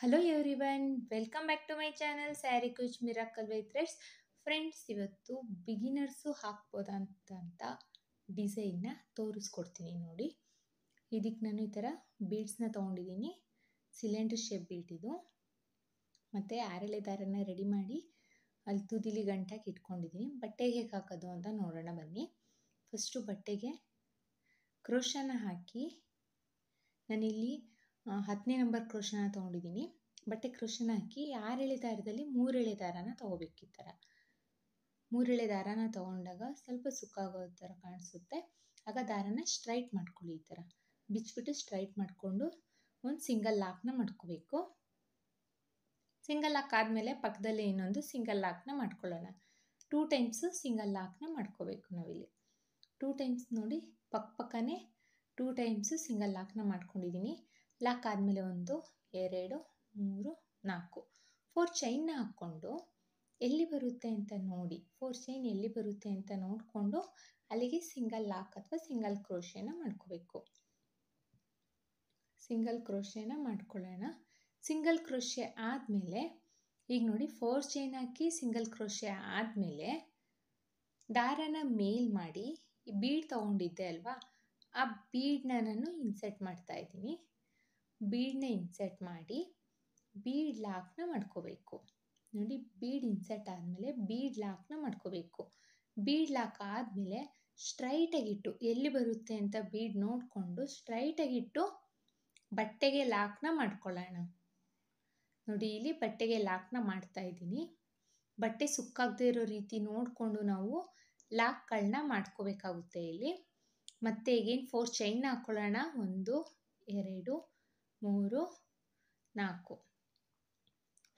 Hello everyone, welcome back to my channel sari ಕುಚ್ miracle ವೈ threads. Friends, ಇವತ್ತು beginners ಹಾಕ್ಬೋದಂತ ಡಿಸೈನ್ನ ತೋರಿಸ್ಕೊಡ್ತೀನಿ ನೋಡಿ. ಇದಕ್ಕೆ ನಾನು ಈ ಥರ ಬೀಡ್ಸ್ನ ತೊಗೊಂಡಿದ್ದೀನಿ. ಸಿಲಿಂಡರ್ ಶೇಪ್ ಬೀಡ್ ಇದು. ಮತ್ತು ಆರೆಳೆ ದಾರನ ರೆಡಿ ಮಾಡಿ ಅಲ್ಲಿ ತುದಿಲಿ ಗಂಟಾಗಿ ಇಟ್ಕೊಂಡಿದ್ದೀನಿ. ಬಟ್ಟೆಗೆ ಹೇಗೆ ಹಾಕೋದು ಅಂತ ನೋಡೋಣ ಬನ್ನಿ. ಫಸ್ಟು ಬಟ್ಟೆಗೆ ಕ್ರೋಶನ ಹಾಕಿ, ನಾನಿಲ್ಲಿ 10ನೇ ನಂಬರ್ ಕ್ರೋಶನ ತೊಗೊಂಡಿದ್ದೀನಿ. ಬಟ್ಟೆ ಕ್ರೋಶನ ಹಾಕಿ 6 ಎಳೆ ದಾರದಲ್ಲಿ 3 ಎಳೆ ದಾರನ ತೊಗೋಬೇಕು. ಈ ಥರ 3 ಎಳೆ ದಾರನ ತೊಗೊಂಡಾಗ ಸ್ವಲ್ಪ ಸುಕ್ಕಾಗೋ ಥರ ಕಾಣಿಸುತ್ತೆ. ಆಗ ದಾರನ ಸ್ಟ್ರೈಟ್ ಮಾಡ್ಕೊಳ್ಳಿ. ಈ ಥರ ಬಿಚ್ಚಿಬಿಟ್ಟು ಸ್ಟ್ರೈಟ್ ಮಾಡಿಕೊಂಡು ಒಂದು ಸಿಂಗಲ್ ಲಾಕ್ನ ಮಾಡ್ಕೋಬೇಕು. ಸಿಂಗಲ್ ಲಾಕ್ ಆದಮೇಲೆ ಪಕ್ಕದಲ್ಲೇ ಇನ್ನೊಂದು ಸಿಂಗಲ್ ಲಾಕ್ನ ಮಾಡ್ಕೊಳ್ಳೋಣ. 2 ಟೈಮ್ಸು ಸಿಂಗಲ್ ಲಾಕ್ನ ಮಾಡ್ಕೋಬೇಕು ನಾವಿಲ್ಲಿ. 2 ಟೈಮ್ಸ್ ನೋಡಿ, ಪಕ್ಕನೇ 2 ಟೈಮ್ಸು ಸಿಂಗಲ್ ಲಾಕ್ನ ಮಾಡ್ಕೊಂಡಿದ್ದೀನಿ. ಲಾಕ್ ಆದಮೇಲೆ 1 2 3 4 4 ಚೈನ್ನ ಹಾಕ್ಕೊಂಡು ಎಲ್ಲಿ ಬರುತ್ತೆ ಅಂತ ನೋಡಿ, 4 ಚೈನ್ ಎಲ್ಲಿ ಬರುತ್ತೆ ಅಂತ ನೋಡಿಕೊಂಡು ಅಲ್ಲಿಗೆ ಸಿಂಗಲ್ ಲಾಕ್ ಅಥವಾ ಸಿಂಗಲ್ ಕ್ರೋಶೆನ ಮಾಡ್ಕೋಬೇಕು. ಸಿಂಗಲ್ ಕ್ರೋಶೆನ ಮಾಡ್ಕೊಳ್ಳೋಣ. ಸಿಂಗಲ್ ಕ್ರೋಶೆ ಆದಮೇಲೆ ಈಗ ನೋಡಿ, 4 ಚೈನ್ ಹಾಕಿ ಸಿಂಗಲ್ ಕ್ರೋಶೆ ಆದಮೇಲೆ ದಾರನ ಮೇಲ್ ಮಾಡಿ ಈ ಬೀಡ್ ತೊಗೊಂಡಿದ್ದೆ ಅಲ್ವಾ, ಆ ಬೀಡನ್ನ ನಾನು ಇನ್ಸರ್ಟ್ ಮಾಡ್ತಾ ಇದ್ದೀನಿ. ಬೀಡನ್ನ ಇನ್ಸರ್ಟ್ ಮಾಡಿ ಬೀಡ್ ಲಾಕ್ನ ಮಾಡ್ಕೋಬೇಕು. ನೋಡಿ, ಬೀಡ್ ಇನ್ಸರ್ಟ್ ಆದಮೇಲೆ ಬೀಡ್ ಲಾಕ್ನ ಮಾಡ್ಕೋಬೇಕು. ಬೀಡ್ ಲಾಕ್ ಆದಮೇಲೆ ಸ್ಟ್ರೈಟಾಗಿಟ್ಟು ಎಲ್ಲಿ ಬರುತ್ತೆ ಅಂತ ಬೀಡ್ ನೋಡಿಕೊಂಡು ಸ್ಟ್ರೈಟಾಗಿಟ್ಟು ಬಟ್ಟೆಗೆ ಲಾಕ್ನ ಮಾಡ್ಕೊಳ್ಳೋಣ. ನೋಡಿ, ಇಲ್ಲಿ ಬಟ್ಟೆಗೆ ಲಾಕ್ನ ಮಾಡ್ತಾ ಇದ್ದೀನಿ. ಬಟ್ಟೆ ಸುಕ್ಕಾಗದೇ ಇರೋ ರೀತಿ ನೋಡಿಕೊಂಡು ನಾವು ಲಾಕ್ಗಳನ್ನ ಮಾಡ್ಕೋಬೇಕಾಗುತ್ತೆ ಇಲ್ಲಿ. ಮತ್ತು ಈಗೇನು 4 ಚೈನ್ನ ಹಾಕ್ಕೊಳ್ಳೋಣ. 1 2 3 4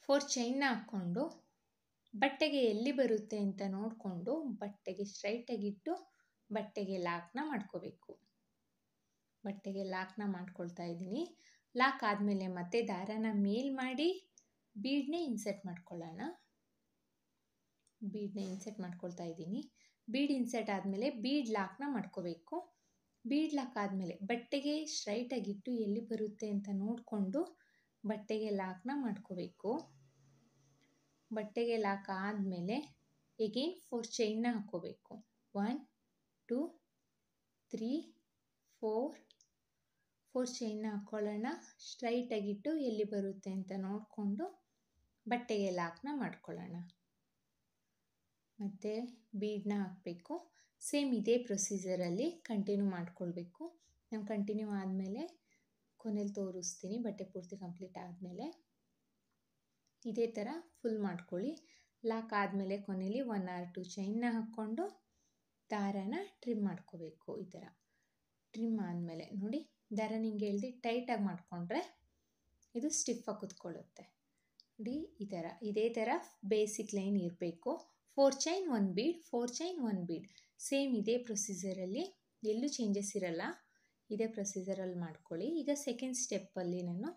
4 ಚೈನ್ನ ಹಾಕ್ಕೊಂಡು ಬಟ್ಟೆಗೆ ಎಲ್ಲಿ ಬರುತ್ತೆ ಅಂತ ನೋಡಿಕೊಂಡು ಬಟ್ಟೆಗೆ ಸ್ಟ್ರೈಟಾಗಿಟ್ಟು ಬಟ್ಟೆಗೆ ಲಾಕ್ನ ಮಾಡ್ಕೋಬೇಕು. ಬಟ್ಟೆಗೆ ಲಾಕ್ನ ಮಾಡ್ಕೊಳ್ತಾ ಇದ್ದೀನಿ. ಲಾಕ್ ಆದಮೇಲೆ ಮತ್ತೆ ದಾರನ ಮೇಲ್ ಮಾಡಿ ಬೀಡನ್ನೇ ಇನ್ಸರ್ಟ್ ಮಾಡ್ಕೊಳ್ಳೋಣ. ಬೀಡನ್ನ ಇನ್ಸರ್ಟ್ ಮಾಡ್ಕೊಳ್ತಾ ಇದ್ದೀನಿ. ಬೀಡ್ ಇನ್ಸರ್ಟ್ ಆದಮೇಲೆ ಬೀಡ್ ಲಾಕ್ನ ಮಾಡ್ಕೋಬೇಕು. ಬೀಡ್ ಲಾಕ್ ಆದಮೇಲೆ ಬಟ್ಟೆಗೆ ಸ್ಟ್ರೈಟಾಗಿಟ್ಟು ಎಲ್ಲಿ ಬರುತ್ತೆ ಅಂತ ನೋಡಿಕೊಂಡು ಬಟ್ಟೆಗೆ ಲಾಕ್ನ ಮಾಡ್ಕೋಬೇಕು. ಬಟ್ಟೆಗೆ ಲಾಕ್ ಆದಮೇಲೆ ಎಗೇನ್ 4 ಚೈನ್ನ ಹಾಕ್ಕೋಬೇಕು. 1 2 3 4 ಚೈನ್ನ ಹಾಕ್ಕೊಳ್ಳೋಣ. ಸ್ಟ್ರೈಟಾಗಿಟ್ಟು ಎಲ್ಲಿ ಬರುತ್ತೆ ಅಂತ ನೋಡಿಕೊಂಡು ಬಟ್ಟೆಗೆ ಲಾಕ್ನ ಮಾಡ್ಕೊಳ್ಳೋಣ. ಮತ್ತು ಬೀಡನ್ನ ಹಾಕಬೇಕು. ಸೇಮ್ ಇದೇ ಪ್ರೊಸೀಜರಲ್ಲಿ ಕಂಟಿನ್ಯೂ ಮಾಡ್ಕೊಳ್ಬೇಕು. ನಾನು ಕಂಟಿನ್ಯೂ ಆದಮೇಲೆ ಕೊನೆಯಲ್ಲಿ ತೋರಿಸ್ತೀನಿ. ಬಟ್ಟೆ ಪೂರ್ತಿ ಕಂಪ್ಲೀಟ್ ಆದಮೇಲೆ ಇದೇ ಥರ ಫುಲ್ ಮಾಡ್ಕೊಳ್ಳಿ. ಲಾಕ್ ಆದಮೇಲೆ ಕೊನೆಯಲ್ಲಿ 1 or 2 ಚೈನ್ನ ಹಾಕ್ಕೊಂಡು ದಾರನ ಟ್ರಿಮ್ ಮಾಡ್ಕೋಬೇಕು. ಈ ಥರ ಟ್ರಿಮ್ ಆದಮೇಲೆ ನೋಡಿ, ದಾರ ನಿಂಗೆ ಹೇಳ್ದು ಟೈಟಾಗಿ ಮಾಡಿಕೊಂಡ್ರೆ ಇದು ಸ್ಟಿಫಾಗಿ ಕುತ್ಕೊಳ್ಳುತ್ತೆ. ನೋಡಿ, ಈ ಥರ ಇದೇ ಥರ ಬೇಸಿಕ್ ಲೈನ್ ಇರಬೇಕು. 4 chain 1 bead, 4 chain 1 bead. Same ಇದೇ ಪ್ರೊಸೀಜರಲ್ಲಿ, ಎಲ್ಲೂ ಚೇಂಜಸ್ ಇರಲ್ಲ. ಇದೇ ಪ್ರೊಸೀಜರಲ್ಲಿ ಮಾಡ್ಕೊಳ್ಳಿ. ಈಗ ಸೆಕೆಂಡ್ ಸ್ಟೆಪ್ಪಲ್ಲಿ ನಾನು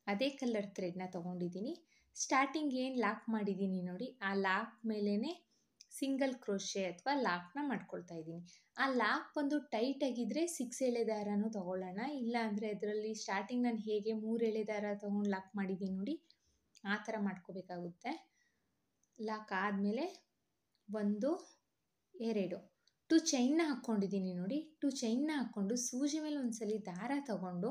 ಅದೇ ಕಲರ್ ಥ್ರೆಡ್ನ ತೊಗೊಂಡಿದ್ದೀನಿ. ಸ್ಟಾರ್ಟಿಂಗ್ ಏನು ಲಾಕ್ ಮಾಡಿದ್ದೀನಿ ನೋಡಿ, ಆ ಲಾಕ್ ಮೇಲೇ ಸಿಂಗಲ್ ಕ್ರೋಶೆ ಅಥವಾ ಲಾಕ್ನ ಮಾಡ್ಕೊಳ್ತಾ ಇದ್ದೀನಿ. ಆ ಲಾಕ್ ಬಂದು ಟೈಟಾಗಿದ್ದರೆ 6 ಎಳೆ ದಾರನೂ ತೊಗೊಳ್ಳೋಣ. ಇಲ್ಲ ಅಂದರೆ ಅದರಲ್ಲಿ ಸ್ಟಾರ್ಟಿಂಗ್ ನಾನು ಹೇಗೆ 3 ಎಳೆ ದಾರ ತೊಗೊಂಡು ಲಾಕ್ ಮಾಡಿದ್ದೀನಿ ನೋಡಿ, ಆ ಥರ ಮಾಡ್ಕೋಬೇಕಾಗುತ್ತೆ. ಲಾಕ್ ಆದಮೇಲೆ 1 2 2 ಚೈನ್ನ ಹಾಕ್ಕೊಂಡಿದ್ದೀನಿ ನೋಡಿ. 2 ಚೈನ್ನ ಹಾಕ್ಕೊಂಡು ಸೂಜಿ ಮೇಲೆ ಒಂದ್ಸಲಿ ದಾರ ತಗೊಂಡು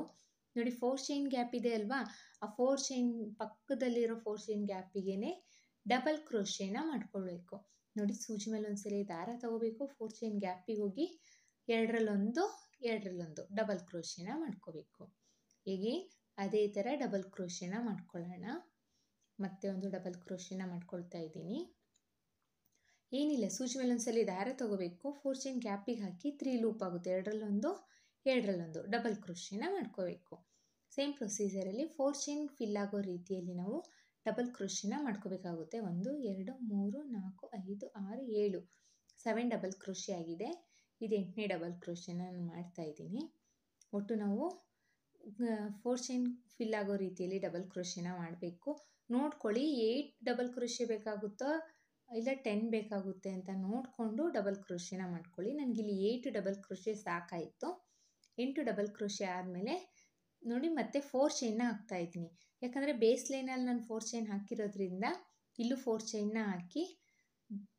ನೋಡಿ, 4 ಚೈನ್ ಗ್ಯಾಪ್ ಇದೆ ಅಲ್ವಾ, ಆ 4 ಚೈನ್ ಪಕ್ಕದಲ್ಲಿರೋ 4 ಚೈನ್ ಗ್ಯಾಪಿಗೆ ಡಬಲ್ ಕ್ರೋಶೆನ ಮಾಡ್ಕೊಳ್ಬೇಕು. ನೋಡಿ, ಸೂಜಿ ಮೇಲೆ ಒಂದ್ಸಲಿ ದಾರ ತಗೋಬೇಕು. 4 ಚೈನ್ ಗ್ಯಾಪಿಗೆ ಹೋಗಿ 2ರಲ್ಲಿ 1 ಡಬಲ್ ಕ್ರೋಶೆನ ಮಾಡ್ಕೋಬೇಕು. ಹೀಗೆ ಅದೇ ಥರ ಡಬಲ್ ಕ್ರೋಶೆನ ಮಾಡ್ಕೊಳ್ಳೋಣ. ಮತ್ತೆ ಒಂದು ಡಬಲ್ ಕ್ರೋಶೆನ ಮಾಡ್ಕೊಳ್ತಾ ಇದ್ದೀನಿ. ಏನಿಲ್ಲ, ಸೂಜಿ ಮೇಲೆ ಒಂದ್ಸಲಿ ದಾರ ತಗೋಬೇಕು. 4 ಚೈನ್ ಗ್ಯಾಪಿಗೆ ಹಾಕಿ 3 ಲೂಪ್ ಆಗುತ್ತೆ. 2ರಲ್ಲಿ 1 ಡಬಲ್ ಕ್ರೋಶೆನ ಮಾಡ್ಕೋಬೇಕು. ಸೇಮ್ ಪ್ರೊಸೀಜರಲ್ಲಿ 4 ಚೈನ್ ಫಿಲ್ ಆಗೋ ರೀತಿಯಲ್ಲಿ ನಾವು ಡಬಲ್ ಕ್ರೋಶೆನ ಮಾಡ್ಕೋಬೇಕಾಗುತ್ತೆ. 1 2 3 4 5 6 7 7 ಡಬಲ್ ಕ್ರೋಶೆ ಆಗಿದೆ. ಇದು 8ನೇ ಡಬಲ್ ಕ್ರೋಶೆನ ನಾನು ಮಾಡ್ತಾ ಇದ್ದೀನಿ. ಒಟ್ಟು ನಾವು 4 ಚೈನ್ ಫಿಲ್ ಆಗೋ ರೀತಿಯಲ್ಲಿ ಡಬಲ್ ಕ್ರೋಶೆನ ಮಾಡಬೇಕು. ನೋಡ್ಕೊಳ್ಳಿ, 8 ಡಬಲ್ ಕ್ರೋಶೆ ಬೇಕಾಗುತ್ತೋ ಇಲ್ಲ 10 ಬೇಕಾಗುತ್ತೆ ಅಂತ ನೋಡಿಕೊಂಡು ಡಬಲ್ ಕ್ರೋಶೆನ ಮಾಡ್ಕೊಳ್ಳಿ. ನನಗಿಲ್ಲಿ 8 ಡಬಲ್ ಕ್ರೋಶೆ ಸಾಕಾಯಿತು. 8 ಡಬಲ್ ಕ್ರೋಶೆ ಆದಮೇಲೆ ನೋಡಿ, ಮತ್ತೆ 4 ಚೈನ್ನ ಹಾಕ್ತಾ ಇದ್ದೀನಿ. ಯಾಕಂದರೆ ಬೇಸ್ ಲೈನಲ್ಲಿ ನಾನು 4 ಚೈನ್ ಹಾಕಿರೋದ್ರಿಂದ ಇಲ್ಲೂ 4 ಚೈನ್ನ ಹಾಕಿ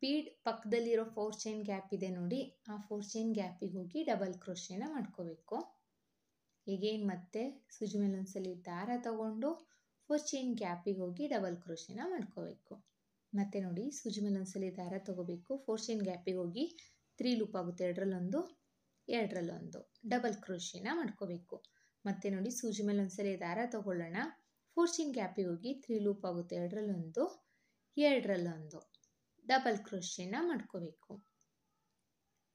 ಬೀಡ್ ಪಕ್ಕದಲ್ಲಿರೋ 4 ಚೈನ್ ಗ್ಯಾಪ್ ಇದೆ ನೋಡಿ, ಆ 4 ಚೈನ್ ಗ್ಯಾಪಿಗೆ ಹೋಗಿ ಡಬಲ್ ಕ್ರೋಶೆನ ಮಾಡ್ಕೋಬೇಕು. ಈಗೇನು ಮತ್ತೆ ಸೂಜಿ ಮೇಲೆ ಒಂದ್ಸಲಿ ದಾರ ತಗೊಂಡು 4 ಚೈನ್ ಗ್ಯಾಪಿಗೆ ಹೋಗಿ ಡಬಲ್ ಕ್ರೋಶೆನ ಮಾಡ್ಕೋಬೇಕು. ಮತ್ತೆ ನೋಡಿ ಸೂಜಿ ಮೇಲೆ ಒಂದ್ಸಲಿ ದಾರ ತಗೋಬೇಕು, 4 ಚೈನ್ ಗ್ಯಾಪಿಗೆ ಹೋಗಿ 3 ಲೂಪ್ ಆಗುತ್ತೆ, ಎರಡರಲ್ಲೊಂದು ಎರಡರಲ್ಲೊಂದು ಡಬಲ್ ಕ್ರೋಶೆನ ಮಾಡ್ಕೋಬೇಕು. ಮತ್ತೆ ನೋಡಿ ಸೂಜಿ ಮೇಲೆ ಒಂದ್ಸಲಿ ದಾರ ತಗೊಳ್ಳೋಣ, 4 ಚೈನ್ ಗ್ಯಾಪಿಗೆ ಹೋಗಿ 3 ಲೂಪ್ ಆಗುತ್ತೆ, ಎರಡರಲ್ಲೊಂದು ಎರಡರಲ್ಲೊಂದು ಡಬಲ್ ಕ್ರೋಶೆನ ಮಾಡ್ಕೋಬೇಕು.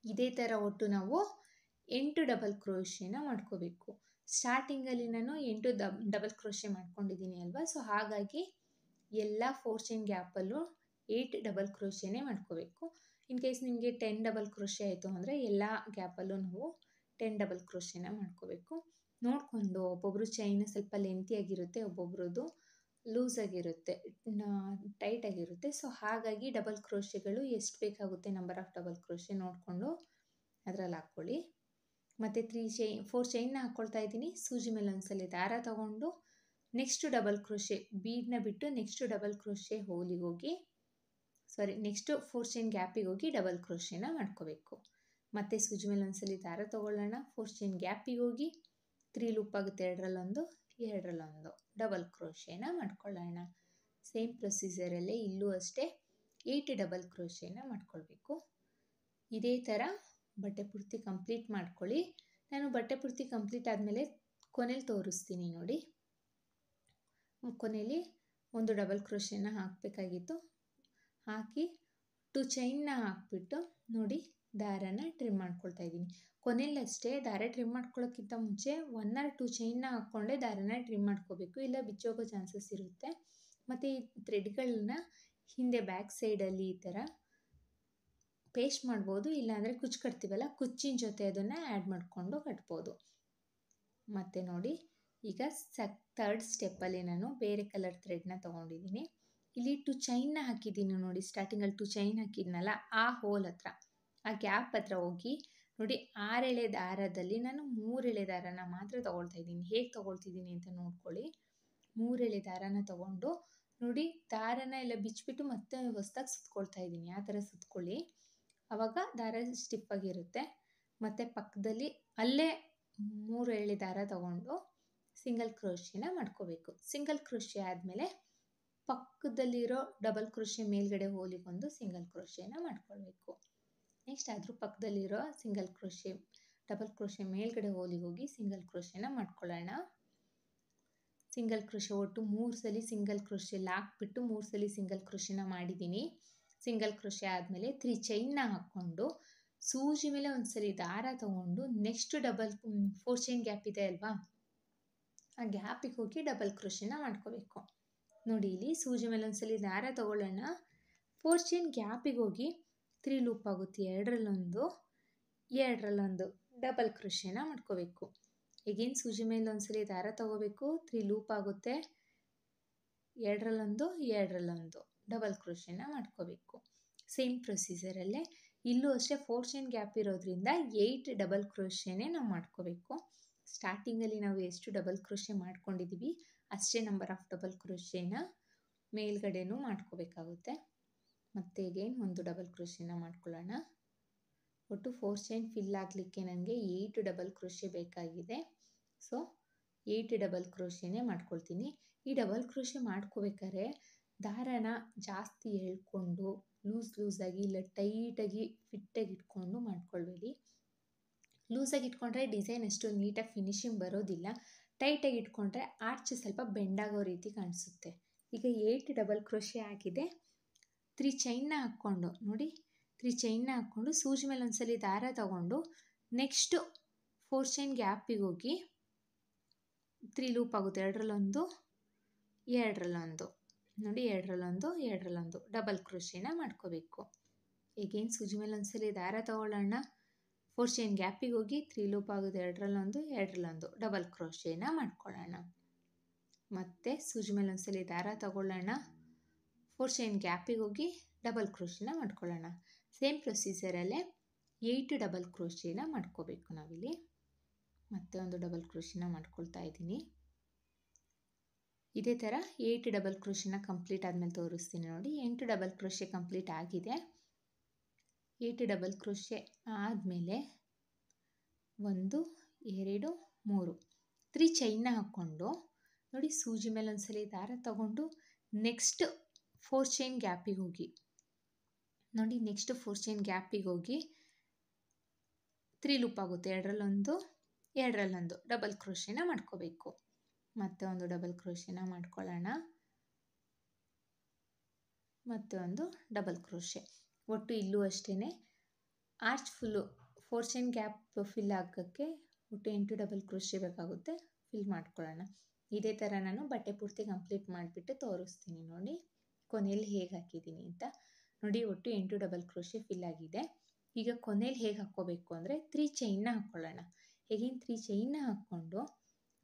ಇದೇ ಥರ ಒಟ್ಟು ನಾವು 8 ಡಬಲ್ ಕ್ರೋಶೆನ ಮಾಡ್ಕೋಬೇಕು. ಸ್ಟಾರ್ಟಿಂಗಲ್ಲಿ ನಾನು 8 ಡಬಲ್ ಕ್ರೋಶೆ ಮಾಡ್ಕೊಂಡಿದ್ದೀನಿ ಅಲ್ವಾ, ಸೊ ಹಾಗಾಗಿ ಎಲ್ಲ 4 ಚೈನ್ ಗ್ಯಾಪಲ್ಲೂ 8 ಡಬಲ್ ಕ್ರೋಶೆನೇ ಮಾಡ್ಕೋಬೇಕು. ಇನ್ ಕೇಸ್ ನಿಮಗೆ 10 ಡಬಲ್ ಕ್ರೋಶೆ ಆಯಿತು ಅಂದರೆ ಎಲ್ಲ ಗ್ಯಾಪಲ್ಲೂ ನಾವು 10 ಡಬಲ್ ಕ್ರೋಶೆನ ಮಾಡ್ಕೋಬೇಕು. ನೋಡಿಕೊಂಡು ಒಬ್ಬೊಬ್ಬರು ಚೈನ್ ಸ್ವಲ್ಪ ಲೆಂತಿಯಾಗಿರುತ್ತೆ, ಒಬ್ಬೊಬ್ರದ್ದು ಲೂಸ್ ಆಗಿರುತ್ತೆ, ಟೈಟ್ ಆಗಿರುತ್ತೆ. ಸೊ ಹಾಗಾಗಿ ಡಬಲ್ ಕ್ರೋಶೆಗಳು ಎಷ್ಟು ಬೇಕಾಗುತ್ತೆ ನಂಬರ್ ಆಫ್ ಡಬಲ್ ಕ್ರೋಶೆ ನೋಡಿಕೊಂಡು ಅದರಲ್ಲಿ ಹಾಕ್ಕೊಳ್ಳಿ. ಮತ್ತು 4 ಚೈನ್ನ ಹಾಕ್ಕೊಳ್ತಾ ಇದ್ದೀನಿ. ಸೂಜಿ ಮೇಲೆ ಒಂದ್ಸಲಿ ದಾರ ತಗೊಂಡು ನೆಕ್ಸ್ಟ್ ಡಬಲ್ ಕ್ರೋಶೆ ಬೀಡನ್ನ ಬಿಟ್ಟು ನೆಕ್ಸ್ಟ್ ಡಬಲ್ ಕ್ರೋಶೆ ಹೋಲಿಗೆ ಹೋಗಿ ನೆಕ್ಸ್ಟ್ 4 ಚೈನ್ ಗ್ಯಾಪಿಗೆ ಹೋಗಿ ಡಬಲ್ ಕ್ರೋಶೆನ ಮಾಡ್ಕೋಬೇಕು. ಮತ್ತು ಸೂಜಿ ಮೇಲೆ ಒಂದ್ಸಲಿ ದಾರ ತಗೊಳ್ಳೋಣ, 4 ಚೈನ್ ಗ್ಯಾಪಿಗೆ ಹೋಗಿ 3 ಲೂಪ್ ಆಗುತ್ತೆ, ಎರಡರಲ್ಲೊಂದು ಎರಡರಲ್ಲೊಂದು ಡಬಲ್ ಕ್ರೋಶೆನ ಮಾಡ್ಕೊಳ್ಳೋಣ. ಸೇಮ್ ಪ್ರೊಸೀಜರಲ್ಲೇ ಇಲ್ಲೂ ಅಷ್ಟೇ 8 ಡಬಲ್ ಕ್ರೋಶೆನ ಮಾಡ್ಕೊಳ್ಬೇಕು. ಇದೇ ಥರ ಬಟ್ಟೆ ಪೂರ್ತಿ ಕಂಪ್ಲೀಟ್ ಮಾಡ್ಕೊಳ್ಳಿ. ನಾನು ಬಟ್ಟೆ ಪೂರ್ತಿ ಕಂಪ್ಲೀಟ್ ಆದಮೇಲೆ ಕೊನೆಯಲ್ಲಿ ತೋರಿಸ್ತೀನಿ ನೋಡಿ. ಕೊನೆಯಲ್ಲಿ ಒಂದು ಡಬಲ್ ಕ್ರೋಶೆನ ಹಾಕಬೇಕಾಗಿತ್ತು, ಹಾಕಿ 2 ಚೈನ್ನ ಹಾಕ್ಬಿಟ್ಟು ನೋಡಿ ದಾರನ ಟ್ರಿಮ್ ಮಾಡ್ಕೊಳ್ತಾ ಇದ್ದೀನಿ. ಕೊನೆಯಲ್ಲಿ ಅಷ್ಟೇ ದಾರ ಟ್ರಿಮ್ ಮಾಡ್ಕೊಳ್ಳೋಕ್ಕಿಂತ ಮುಂಚೆ 1 or 2 ಚೈನ್ನ ಹಾಕ್ಕೊಂಡೆ ದಾರನ ಟ್ರಿಮ್ ಮಾಡ್ಕೋಬೇಕು, ಇಲ್ಲ ಬಿಚ್ಚೋಗೋ ಚಾನ್ಸಸ್ ಇರುತ್ತೆ. ಮತ್ತು ಈ ಥ್ರೆಡ್ಗಳನ್ನ ಹಿಂದೆ ಬ್ಯಾಕ್ ಸೈಡಲ್ಲಿ ಈ ಥರ ಪೇಸ್ಟ್ ಮಾಡ್ಬೋದು, ಇಲ್ಲಾಂದರೆ ಕುಚ್ಚು ಕಟ್ತೀವಲ್ಲ ಕುಚ್ಚಿನ ಜೊತೆ ಅದನ್ನು ಆ್ಯಡ್ ಮಾಡಿಕೊಂಡು ಕಟ್ಬೋದು. ಮತ್ತು ನೋಡಿ ಈಗ ಥರ್ಡ್ ಸ್ಟೆಪ್ಪಲ್ಲಿ ನಾನು ಬೇರೆ ಕಲರ್ ಥ್ರೆಡ್ನ ತೊಗೊಂಡಿದ್ದೀನಿ. ಇಲ್ಲಿ 2 ಚೈನ್ನ ಹಾಕಿದ್ದೀನಿ ನೋಡಿ, ಸ್ಟಾರ್ಟಿಂಗಲ್ಲಿ 2 ಚೈನ್ ಹಾಕಿದ್ನಲ್ಲ ಆ ಹೋಲ್ ಹತ್ರ, ಆ ಗ್ಯಾಪ್ ಹತ್ರ ಹೋಗಿ ನೋಡಿ 6 ಎಳೆ ದಾರದಲ್ಲಿ ನಾನು 3 ಎಳೆ ದಾರನ ಮಾತ್ರ ತೊಗೊಳ್ತಾ ಇದ್ದೀನಿ. ಹೇಗೆ ತೊಗೊಳ್ತಿದ್ದೀನಿ ಅಂತ ನೋಡ್ಕೊಳ್ಳಿ. 3 ಎಳೆ ದಾರನ ತೊಗೊಂಡು ನೋಡಿ ದಾರನ ಎಲ್ಲ ಬಿಚ್ಚಿಬಿಟ್ಟು ಮತ್ತೆ ಹೊಸದಾಗಿ ಸುತ್ಕೊಳ್ತಾ ಇದ್ದೀನಿ. ಆ ಥರ ಸುತ್ಕೊಳ್ಳಿ, ಆವಾಗ ದಾರ ಸ್ಟಿಫಾಗಿರುತ್ತೆ. ಮತ್ತು ಪಕ್ಕದಲ್ಲಿ ಅಲ್ಲೇ 3 ಎಳೆ ದಾರ ತಗೊಂಡು ಸಿಂಗಲ್ ಕ್ರೋಶೆನ ಮಾಡ್ಕೋಬೇಕು. ಸಿಂಗಲ್ ಕ್ರೋಶೆ ಆದಮೇಲೆ ಪಕ್ಕದಲ್ಲಿರೋ ಡಬಲ್ ಕ್ರೋಶೆ ಮೇಲ್ಗಡೆ ಹೋಲಿಗೊಂದು ಸಿಂಗಲ್ ಕ್ರೋಶೆನ ಮಾಡ್ಕೊಳ್ಬೇಕು. ನೆಕ್ಸ್ಟ್ ಅದ್ರ ಪಕ್ಕದಲ್ಲಿರೋ ಸಿಂಗಲ್ ಕ್ರೋಶೆ ಡಬಲ್ ಕ್ರೋಶೆ ಮೇಲ್ಗಡೆ ಹೋಲಿಗೆ ಹೋಗಿ ಸಿಂಗಲ್ ಕ್ರೋಶೆನ ಮಾಡ್ಕೊಳ್ಳೋಣ. ಸಿಂಗಲ್ ಕ್ರೋಶೆ ಒಟ್ಟು 3 ಸಲ ಸಿಂಗಲ್ ಕ್ರೋಶೆ ಹಾಕ್ಬಿಟ್ಟು 3 ಸಲ ಸಿಂಗಲ್ ಕ್ರೋಶೆನ ಮಾಡಿದ್ದೀನಿ. ಸಿಂಗಲ್ ಕ್ರೋಶೆ ಆದಮೇಲೆ 3 ಚೈನ್ನ ಹಾಕ್ಕೊಂಡು ಸೂಜಿ ಮೇಲೆ ಒಂದ್ಸಲಿ ದಾರ ತಗೊಂಡು ನೆಕ್ಸ್ಟ್ 4 ಚೈನ್ ಗ್ಯಾಪ್ ಇದೆ ಅಲ್ವಾ, ಆ ಗ್ಯಾಪಿಗೆ ಹೋಗಿ ಡಬಲ್ ಕ್ರೋಶೆನ ಮಾಡ್ಕೋಬೇಕು. ನೋಡಿ ಇಲ್ಲಿ ಸೂಜಿ ಮೇಲೆ ಒಂದ್ಸಲಿ ದಾರ ತಗೊಳ್ಳೋಣ, 4 ಚೈನ್ ಗ್ಯಾಪಿಗೆ ಹೋಗಿ 3 ಲೂಪ್ ಆಗುತ್ತೆ, ಎರಡರಲ್ಲೊಂದು ಎರಡರಲ್ಲೊಂದು ಡಬಲ್ ಕ್ರೋಶೆನ ಮಾಡ್ಕೋಬೇಕು. ಈಗೇನು ಸೂಜಿ ಮೇಲೆ ಒಂದ್ಸಲಿ ದಾರ ತಗೋಬೇಕು, 3 ಲೂಪ್ ಆಗುತ್ತೆ, ಎರಡರಲ್ಲೊಂದು ಎರಡರಲ್ಲೊಂದು ಡಬಲ್ ಕ್ರೋಶೆನ ಮಾಡ್ಕೋಬೇಕು. ಸೇಮ್ ಪ್ರೊಸೀಜರಲ್ಲೇ ಇಲ್ಲೂ ಅಷ್ಟೇ 4 ಚೈನ್ ಗ್ಯಾಪ್ ಇರೋದ್ರಿಂದ 8 ಡಬಲ್ ಕ್ರೋಶೆನೇ ನಾವು ಮಾಡ್ಕೋಬೇಕು. ಸ್ಟಾರ್ಟಿಂಗಲ್ಲಿ ನಾವು ಎಷ್ಟು ಡಬಲ್ ಕ್ರೋಶೆ ಮಾಡ್ಕೊಂಡಿದ್ದೀವಿ ಅಷ್ಟೇ ನಂಬರ್ ಆಫ್ ಡಬಲ್ ಕ್ರೋಶೆನ ಮೇಲ್ಗಡೆನೂ ಮಾಡ್ಕೋಬೇಕಾಗುತ್ತೆ. ಮತ್ತು ಅಗೇನ್ ಒಂದು ಡಬಲ್ ಕ್ರೋಶೆನ ಮಾಡ್ಕೊಳ್ಳೋಣ. ಒಟ್ಟು 4 ಚೈನ್ ಫಿಲ್ ಆಗಲಿಕ್ಕೆ ನನಗೆ 8 ಡಬಲ್ ಕ್ರೋಶೆ ಬೇಕಾಗಿದೆ. ಸೊ 8 ಡಬಲ್ ಕ್ರೋಶೆನೇ ಮಾಡ್ಕೊಳ್ತೀನಿ. ಈ ಡಬಲ್ ಕ್ರೋಶೆ ಮಾಡ್ಕೋಬೇಕಾದ್ರೆ ದಾರನ ಜಾಸ್ತಿ ಎಳ್ಕೊಂಡು ಲೂಸಾಗಿ ಇಲ್ಲ ಟೈಟಾಗಿ ಫಿಟ್ಟಾಗಿ ಇಟ್ಕೊಂಡು ಮಾಡ್ಕೊಳ್ಬೇಡಿ. ಲೂಸಾಗಿ ಇಟ್ಕೊಂಡ್ರೆ ಡಿಸೈನ್ ಅಷ್ಟು ನೀಟಾಗಿ ಫಿನಿಶಿಂಗ್ ಬರೋದಿಲ್ಲ, ಟೈಟಾಗಿ ಇಟ್ಕೊಂಡ್ರೆ ಆರ್ಚ್ ಸ್ವಲ್ಪ ಬೆಂಡಾಗೋ ರೀತಿ ಕಾಣಿಸುತ್ತೆ. ಈಗ 8 ಡಬಲ್ ಕ್ರೋಶೆ ಆಗಿದೆ. 3 ಚೈನ್ನ ಹಾಕ್ಕೊಂಡು ನೋಡಿ 3 ಚೈನ್ನ ಹಾಕ್ಕೊಂಡು ಸೂಜಿ ಮೇಲೆ ಒಂದ್ಸಲಿ ದಾರ ತಗೊಂಡು ನೆಕ್ಸ್ಟು 4 ಚೈನ್ ಗ್ಯಾಪಿಗೆ ಹೋಗಿ 3 ಲೂಪ್ ಆಗುತ್ತೆ, ಎರಡರಲ್ಲೊಂದು ಎರಡರಲ್ಲೊಂದು ನೋಡಿ ಎರಡರಲ್ಲೊಂದು ಡಬಲ್ ಕ್ರೋಶೆನ ಮಾಡ್ಕೋಬೇಕು. ಈಗೇನು ಸೂಜಿ ಮೇಲೆ ಒಂದ್ಸಲಿ ದಾರ ತಗೊಳ್ಳೋಣ, 4 ಚೈನ್ ಗ್ಯಾಪಿಗೆ ಹೋಗಿ 3 ಲೂಪ್ ಆಗುತ್ತೆ, ಎರಡರಲ್ಲೊಂದು ಡಬಲ್ ಕ್ರೋಶೆನ ಮಾಡ್ಕೊಳ್ಳೋಣ. ಮತ್ತು ಸೂಜಿ ಮೇಲೆ ಒಂದ್ಸಲಿ ದಾರ ತಗೊಳ್ಳೋಣ, 4 ಚೈನ್ ಗ್ಯಾಪಿಗೆ ಹೋಗಿ ಡಬಲ್ ಕ್ರೋಶೆನ ಮಾಡ್ಕೊಳ್ಳೋಣ. ಸೇಮ್ ಪ್ರೊಸೀಜರಲ್ಲೇ 8 ಡಬಲ್ ಕ್ರೋಶೆನ ಮಾಡ್ಕೋಬೇಕು ನಾವಿಲ್ಲಿ. ಮತ್ತೆ ಒಂದು ಡಬಲ್ ಕ್ರೋಶೆನ ಮಾಡ್ಕೊಳ್ತಾ ಇದ್ದೀನಿ. ಇದೇ ಥರ 8 ಡಬಲ್ ಕ್ರೋಶೆನ ಕಂಪ್ಲೀಟ್ ಆದಮೇಲೆ ತೋರಿಸ್ತೀನಿ ನೋಡಿ. 8 ಡಬಲ್ ಕ್ರೋಶೆ ಕಂಪ್ಲೀಟ್ ಆಗಿದೆ. 8 ಡಬಲ್ ಕ್ರೋಶೆ ಆದಮೇಲೆ 1 2 3 3 ಚೈನ್ನ ಹಾಕ್ಕೊಂಡು ನೋಡಿ, ಸೂಜಿ ಮೇಲೆ ಒಂದ್ಸಲಿ ದಾರ ತಗೊಂಡು ನೆಕ್ಸ್ಟ್ 4 ಚೈನ್ ಗ್ಯಾಪಿಗೆ ಹೋಗಿ ನೋಡಿ. ನೆಕ್ಸ್ಟ್ 4 ಚೈನ್ ಗ್ಯಾಪಿಗೆ ಹೋಗಿ 3 ಲೂಪ್ ಆಗುತ್ತೆ. ಎರಡರಲ್ಲೊಂದು ಡಬಲ್ ಕ್ರೋಶೆನ ಮಾಡ್ಕೋಬೇಕು. ಮತ್ತೆ ಒಂದು ಡಬಲ್ ಕ್ರೋಶೆನ ಮಾಡ್ಕೊಳ್ಳೋಣ. ಮತ್ತೆ ಒಂದು ಡಬಲ್ ಕ್ರೋಶೆ. ಒಟ್ಟು ಇಲ್ಲೂ ಅಷ್ಟೇ arch full 4 chain gap fill ಆಗೋಕ್ಕೆ ಒಟ್ಟು 8 ಡಬಲ್ ಕ್ರೋಶೆ ಬೇಕಾಗುತ್ತೆ. ಫಿಲ್ ಮಾಡ್ಕೊಳ್ಳೋಣ. ಇದೇ ಥರ ನಾನು ಬಟ್ಟೆ ಪೂರ್ತಿ ಕಂಪ್ಲೀಟ್ ಮಾಡಿಬಿಟ್ಟು ತೋರಿಸ್ತೀನಿ ನೋಡಿ, ಕೊನೆಯಲ್ಲಿ ಹೇಗೆ ಹಾಕಿದ್ದೀನಿ ಅಂತ ನೋಡಿ. ಒಟ್ಟು 8 ಡಬಲ್ ಕ್ರೋಶೆ ಫಿಲ್ ಆಗಿದೆ. ಈಗ ಕೊನೆಯಲ್ಲಿ ಹೇಗೆ ಹಾಕ್ಕೋಬೇಕು ಅಂದರೆ 3 ಚೈನ್ನ ಹಾಕ್ಕೊಳ್ಳೋಣ. ಹೇಗೇನು 3 ಚೈನ್ನ ಹಾಕ್ಕೊಂಡು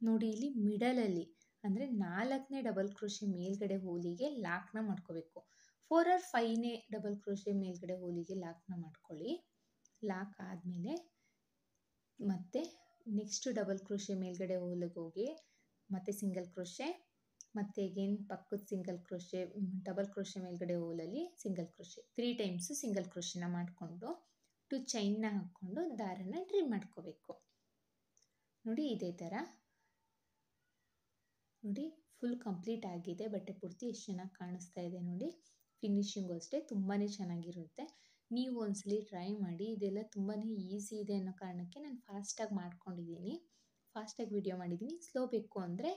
ನೋಡಿ, ಇಲ್ಲಿ ಮಿಡಲಲ್ಲಿ ಅಂದರೆ 4ನೇ ಡಬಲ್ ಕ್ರೋಶೆ ಮೇಲ್ಗಡೆ ಹೋಲಿಗೆ ಲಾಕ್ನ ಮಾಡ್ಕೋಬೇಕು. 4 or 5ನೇ ಡಬಲ್ ಕ್ರೋಶೆ ಮೇಲ್ಗಡೆ ಹೋಲಿಗೆ ಲಾಕ್ನ ಮಾಡ್ಕೊಳ್ಳಿ. ಲಾಕ್ ಆದಮೇಲೆ ಮತ್ತೆ ನೆಕ್ಸ್ಟ್ ಡಬಲ್ ಕ್ರೋಶೆ ಮೇಲ್ಗಡೆ ಹೋಲಿಗೆ ಹೋಗಿ ಮತ್ತೆ ಸಿಂಗಲ್ ಕ್ರೋಶೆ, ಮತ್ತೆ ಅಗೇನ್ ಪಕ್ಕದ ಸಿಂಗಲ್ ಕ್ರೋಶೆ, ಡಬಲ್ ಕ್ರೋಶೆ ಮೇಲ್ಗಡೆ ಹೋಲಲ್ಲಿ ಸಿಂಗಲ್ ಕ್ರೋಶೆ, 3 ಟೈಮ್ಸು ಸಿಂಗಲ್ ಕ್ರೋಶೆನ ಮಾಡಿಕೊಂಡು 2 ಚೈನ್ನ ಹಾಕ್ಕೊಂಡು ದಾರನ ಟ್ರಿಮ್ ಮಾಡ್ಕೋಬೇಕು ನೋಡಿ. ಇದೇ ಥರ ನೋಡಿ, ಫುಲ್ ಕಂಪ್ಲೀಟ್ ಆಗಿದೆ. ಬಟ್ಟೆ ಪೂರ್ತಿ ಎಷ್ಟು ಚೆನ್ನಾಗಿ ಕಾಣಿಸ್ತಾ ಇದೆ ನೋಡಿ. ಫಿನಿಶಿಂಗು ಅಷ್ಟೇ ತುಂಬಾ ಚೆನ್ನಾಗಿರುತ್ತೆ. ನೀವು ಒಂದ್ಸಲಿ ಟ್ರೈ ಮಾಡಿ. ಇದೆಲ್ಲ ತುಂಬಾ ಈಸಿ ಇದೆ ಅನ್ನೋ ಕಾರಣಕ್ಕೆ ನಾನು ಫಾಸ್ಟಾಗಿ ಮಾಡ್ಕೊಂಡಿದ್ದೀನಿ, ಫಾಸ್ಟಾಗಿ ವಿಡಿಯೋ ಮಾಡಿದ್ದೀನಿ. ಸ್ಲೋ ಬೇಕು ಅಂದರೆ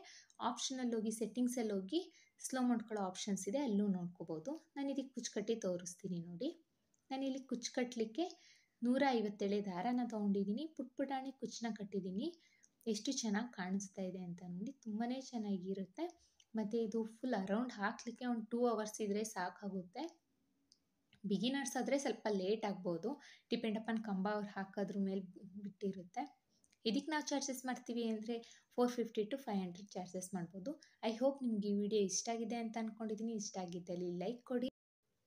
ಆಪ್ಷನಲ್ಲಿ ಹೋಗಿ ಸೆಟ್ಟಿಂಗ್ಸಲ್ಲಿ ಹೋಗಿ ಸ್ಲೋ ಮಾಡ್ಕೊಳ್ಳೋ ಆಪ್ಷನ್ಸ್ ಇದೆ, ಅಲ್ಲೂ ನೋಡ್ಕೋಬೋದು. ನಾನು ಇದಕ್ಕೆ ಕುಚ್ಚು ಕಟ್ಟಿ ತೋರಿಸ್ತೀನಿ ನೋಡಿ. ನಾನಿಲ್ಲಿ ಕುಚ್ಚು ಕಟ್ಟಲಿಕ್ಕೆ 150 ದಾರನ ತೊಗೊಂಡಿದ್ದೀನಿ. ಪುಟ್ಪುಟಾಣಿ ಕುಚ್ಚನ್ನ ಕಟ್ಟಿದ್ದೀನಿ. ಎಷ್ಟು ಚೆನ್ನಾಗಿ ಕಾಣಿಸ್ತಾ ಇದೆ ಅಂತ ನೋಡಿ, ತುಂಬಾ ಚೆನ್ನಾಗಿರುತ್ತೆ. ಮತ್ತು ಇದು ಫುಲ್ ಅರೌಂಡ್ ಹಾಕಲಿಕ್ಕೆ ಒಂದು 2 hours ಇದ್ದರೆ ಸಾಕಾಗುತ್ತೆ. ಬಿಗಿನರ್ಸ್ ಆದರೆ ಸ್ವಲ್ಪ ಲೇಟ್ ಆಗ್ಬೋದು, ಡಿಪೆಂಡ್ ಅಪಾನ್ ಕಂಬ ಅವ್ರು ಹಾಕೋದ್ರ ಮೇಲೆ ಬಿಟ್ಟಿರುತ್ತೆ. ಇದಕ್ಕೆ ನಾವು ಚಾರ್ಜಸ್ ಮಾಡ್ತೀವಿ ಅಂದರೆ 450 to 500 ಚಾರ್ಜಸ್ ಮಾಡ್ಬೋದು. ಐ ಹೋಪ್ ನಿಮ್ಗೆ ಈ ವಿಡಿಯೋ ಇಷ್ಟ ಆಗಿದೆ ಅಂತ ಅಂದ್ಕೊಂಡಿದ್ದೀನಿ. ಇಷ್ಟ ಆಗಿದ್ದಲ್ಲಿ ಲೈಕ್ ಕೊಡಿ.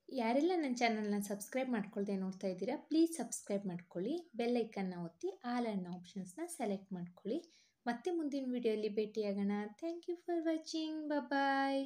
ಯಾರೆಲ್ಲ ನನ್ನ ಚಾನಲ್ನ ಸಬ್ಸ್ಕ್ರೈಬ್ ಮಾಡ್ಕೊಳ್ದೆ ನೋಡ್ತಾ ಇದ್ದೀರಾ, ಪ್ಲೀಸ್ ಸಬ್ಸ್ಕ್ರೈಬ್ ಮಾಡ್ಕೊಳ್ಳಿ. ಬೆಲ್ ಐಕನ್ನ ಒತ್ತಿ ಆಲ್ ಅನ್ನೋ ಆಪ್ಷನ್ಸ್ನ ಸೆಲೆಕ್ಟ್ ಮಾಡ್ಕೊಳ್ಳಿ. ಮತ್ತೆ ಮುಂದಿನ ವಿಡಿಯೋಲಿ ಭೇಟಿಯಾಗೋಣ. Thank you for watching. Bye.